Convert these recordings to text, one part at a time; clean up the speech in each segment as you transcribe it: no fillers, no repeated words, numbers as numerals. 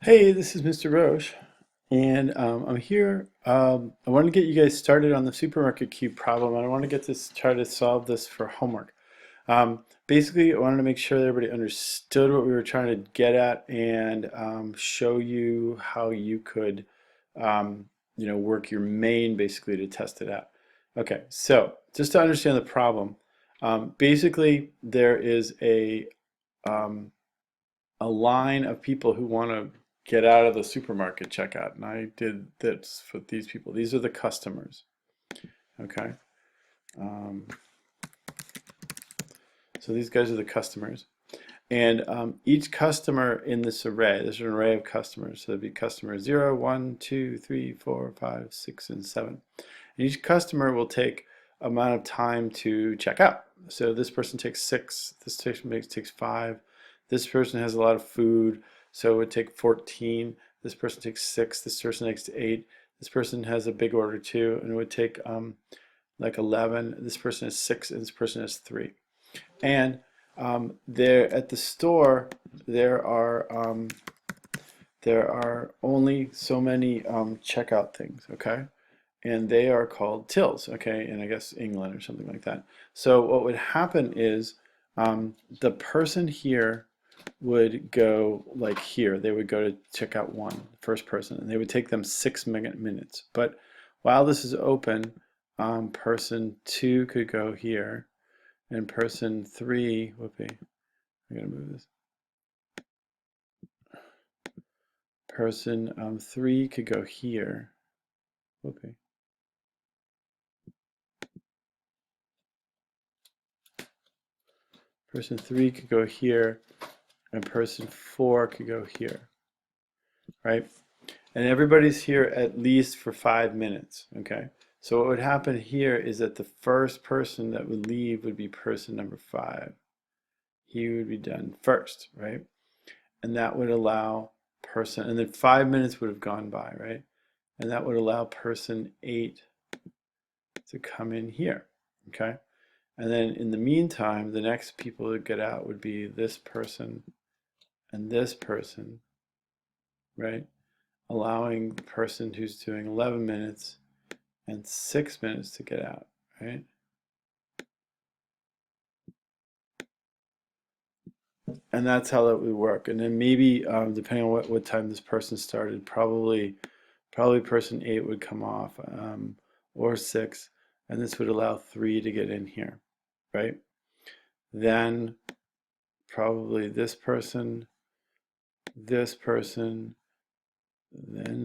Hey, this is Mr. Roche, and I'm here. I want to get you guys started on the supermarket cube problem. I want to try to solve this for homework. Basically, I wanted to make sure that everybody understood what we were trying to get at and show you how you could, work your main basically to test it out. Okay, so just to understand the problem, basically there is um, a line of people who want to get out of the supermarket checkout. And I did this for these people. These are the customers. Okay. Um, so these guys are the customers. And each customer in this array, there's an array of customers. So it'd be customer 0, 1, 2, 3, 4, 5, 6, and 7. And each customer will take amount of time to check out. So this person takes 6, this person takes 5, this person has a lot of food, so it would take 14, this person takes 6, this person takes 8, this person has a big order too, and it would take like 11, this person has 6, and this person has 3. And there at the store, there are only so many checkout things, okay? And they are called tills, okay, in I guess England or something like that. So what would happen is the person here would go like here. They would go to checkout 1, first person, and they would take them 6 minutes. But while this is open, person 2 could go here, and person 3, whoopee, I'm gonna move this. Person 3 could go here, whoopee. Person 3 could go here, and person 4 could go here, right? And everybody's here at least for 5 minutes, okay? So what would happen here is that the first person that would leave would be person number 5. He would be done first, right? And that would allow person, and then 5 minutes would have gone by, right? And that would allow person 8 to come in here, okay? And then in the meantime, the next people to get out would be this person and this person, right? Allowing the person who's doing 11 minutes and 6 minutes to get out, right? And that's how that would work. And then maybe, depending on what time this person started, probably person 8 would come off, or 6, and this would allow 3 to get in here, right? Then probably this person, then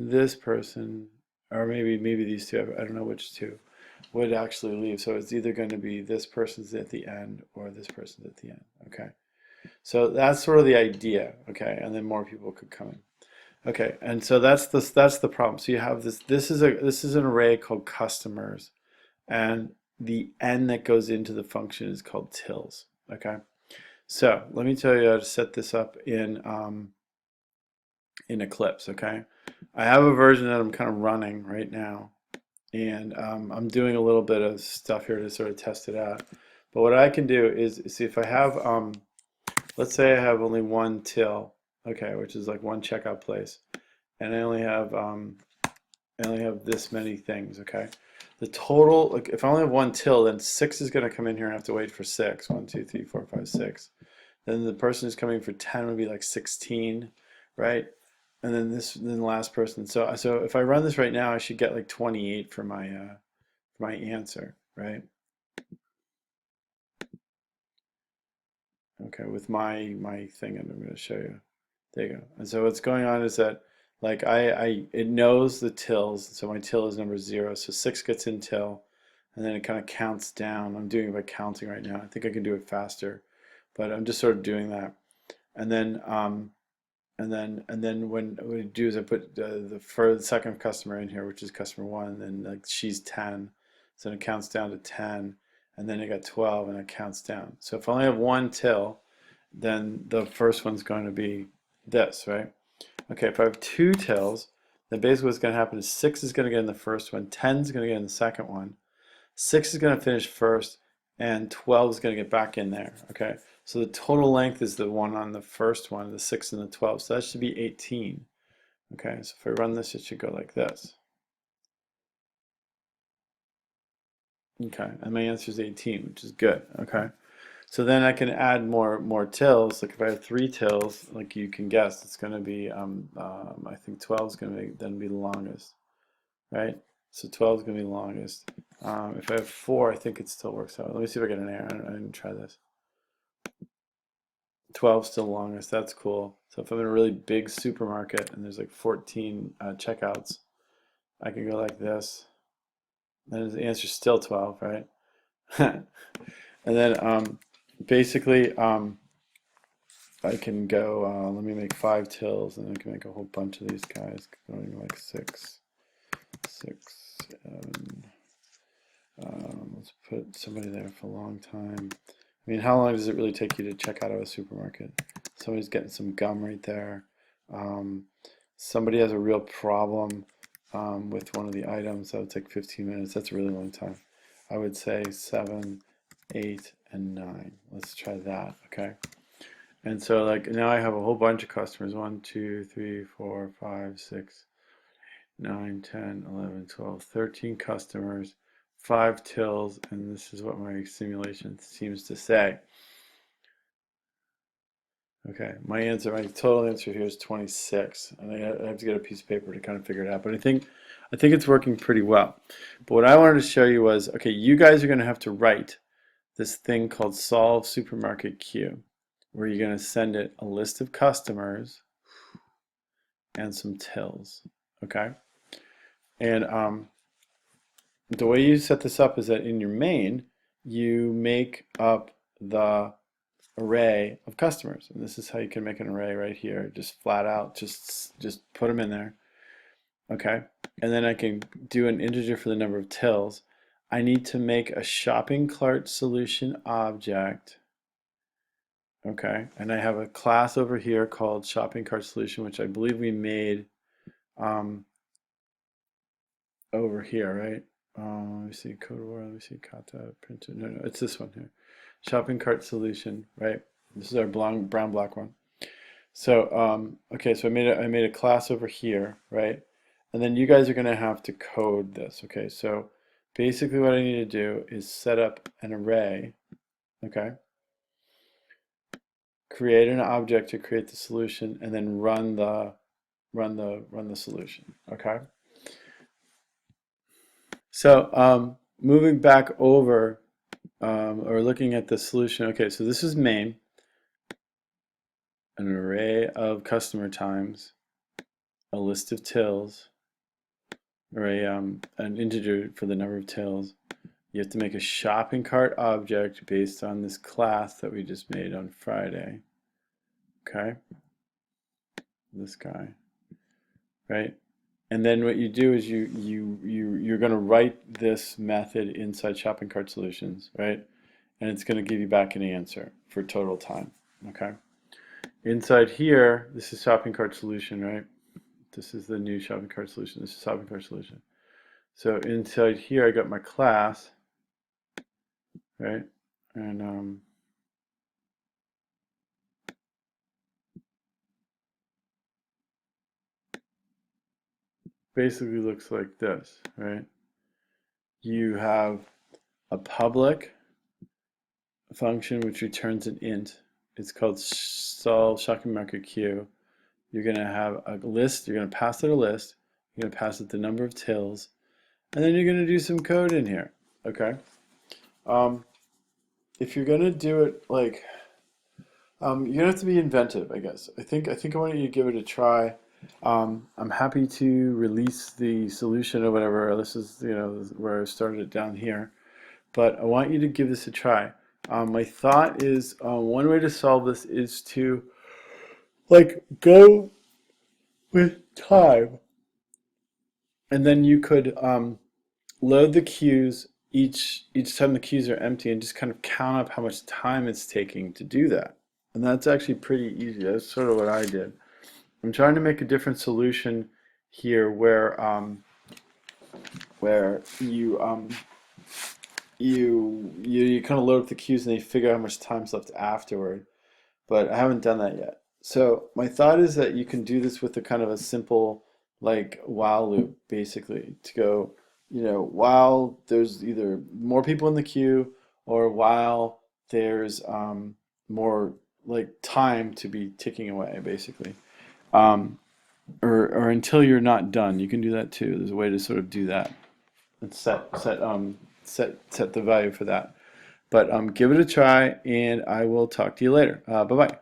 this person, or maybe these two, I don't know which two, would actually leave. So it's either going to be this person's at the end or this person's at the end, okay? So that's sort of the idea, okay? And then more people could come in. Okay, and so that's the problem. So you have this is an array called customers, and the n that goes into the function is called tills, okay? So let me tell you how to set this up in Eclipse, okay? I have a version that I'm kind of running right now, and I'm doing a little bit of stuff here to sort of test it out. But what I can do is see if I have, let's say I have only one till, okay, which is like one checkout place, and I only have this many things, okay? The total, like if I only have one till, then 6 is going to come in here and I have to wait for 6. 1, 2, 3, 4, 5, 6. Then the person who's coming for 10 would be like 16, right? And then then the last person. So if I run this right now, I should get like 28 for my answer, right? Okay, with my thing, and I'm going to show you. There you go. And so what's going on is that like it knows the tills, so my till is number 0, so 6 gets in till, and then it kind of counts down. I'm doing it by counting right now. I think I can do it faster, but I'm just sort of doing that. And then what I do is I put for the second customer in here, which is customer 1, and like she's 10, so it counts down to 10, and then I got 12, and it counts down. So if I only have one till, then the first one's going to be this, right? Okay, if I have 2 tills, then basically what's going to happen is 6 is going to get in the first one, 10 is going to get in the second one, 6 is going to finish first, and 12 is going to get back in there, okay? So the total length is the one on the first one, the 6 and the 12, so that should be 18. Okay, so if I run this, it should go like this. Okay, and my answer is 18, which is good. Okay, so then I can add more tills. Like if I have 3 tills, like you can guess, it's going to be I think 12 is going to then be the longest, right? So 12 is going to be the longest. If I have 4, I think it still works out. Let me see if I get an error. I didn't try this. 12 still longest. That's cool. So if I'm in a really big supermarket and there's like 14 checkouts, I can go like this. Then the answer is still 12, right? And then basically I can go, let me make 5 tills, and I can make a whole bunch of these guys going like 6, 6, 7. Let's put somebody there for a long time. I mean, how long does it really take you to check out of a supermarket? Somebody's getting some gum right there. Somebody has a real problem with one of the items. That would take 15 minutes. That's a really long time. I would say 7, 8, and 9. Let's try that, okay? And so like now I have a whole bunch of customers. 1, 2, 3, 4, 5, 6, 9, 10, 11, 12, 13 customers, 5 tills, and this is what my simulation seems to say. Okay, my total answer here is 26, and I have to get a piece of paper to kind of figure it out. But I think it's working pretty well. But what I wanted to show you was, okay, you guys are going to have to write this thing called solve supermarket queue, where you're going to send it a list of customers and some tills. Okay, and the way you set this up is that in your main, you make up the array of customers, and this is how you can make an array right here, just flat out, just put them in there. Okay, and then I can do an integer for the number of tills. I need to make a shopping cart solution object. Okay, and I have a class over here called shopping cart solution, which I believe we made over here, right? Let me see, code word, let me see, kata, printer, no, it's this one here. Shopping cart solution, right? This is our brown black one. So, okay, so I made a class over here, right? And then you guys are gonna have to code this, okay? So basically what I need to do is set up an array, okay? Create an object to create the solution, and then run the solution, okay? So moving back over, or looking at the solution, okay, so this is main, an array of customer times, a list of tills, or an integer for the number of tills. You have to make a shopping cart object based on this class that we just made on Friday. Okay, this guy, right? And then what you do is you're going to write this method inside shopping cart solutions, right? And it's going to give you back an answer for total time. Okay. Inside here, this is shopping cart solution, right? This is the new shopping cart solution. This is shopping cart solution. So inside here, I got my class, right? And basically looks like this, right? You have a public function which returns an int. It's called solve shopping market queue. You're going to have a list. You're going to pass it a list. You're going to pass it the number of tills, and then you're going to do some code in here. Okay. If you're going to do it like, you're going to have to be inventive, I guess. I think I want you to give it a try. I'm happy to release the solution or whatever. This is, where I started it down here. But I want you to give this a try. My thought is one way to solve this is to like go with time, and then you could load the queues each time the queues are empty, and just kind of count up how much time it's taking to do that. And that's actually pretty easy. That's sort of what I did. I'm trying to make a different solution here where you kind of load up the queues and they figure out how much time's left afterward. But I haven't done that yet. So my thought is that you can do this with a kind of a simple like while loop, basically, to go, while there's either more people in the queue or while there's more like time to be ticking away, basically. Um, or until you're not done. You can do that too. There's a way to sort of do that and set the value for that. But give it a try, and I will talk to you later. Bye bye.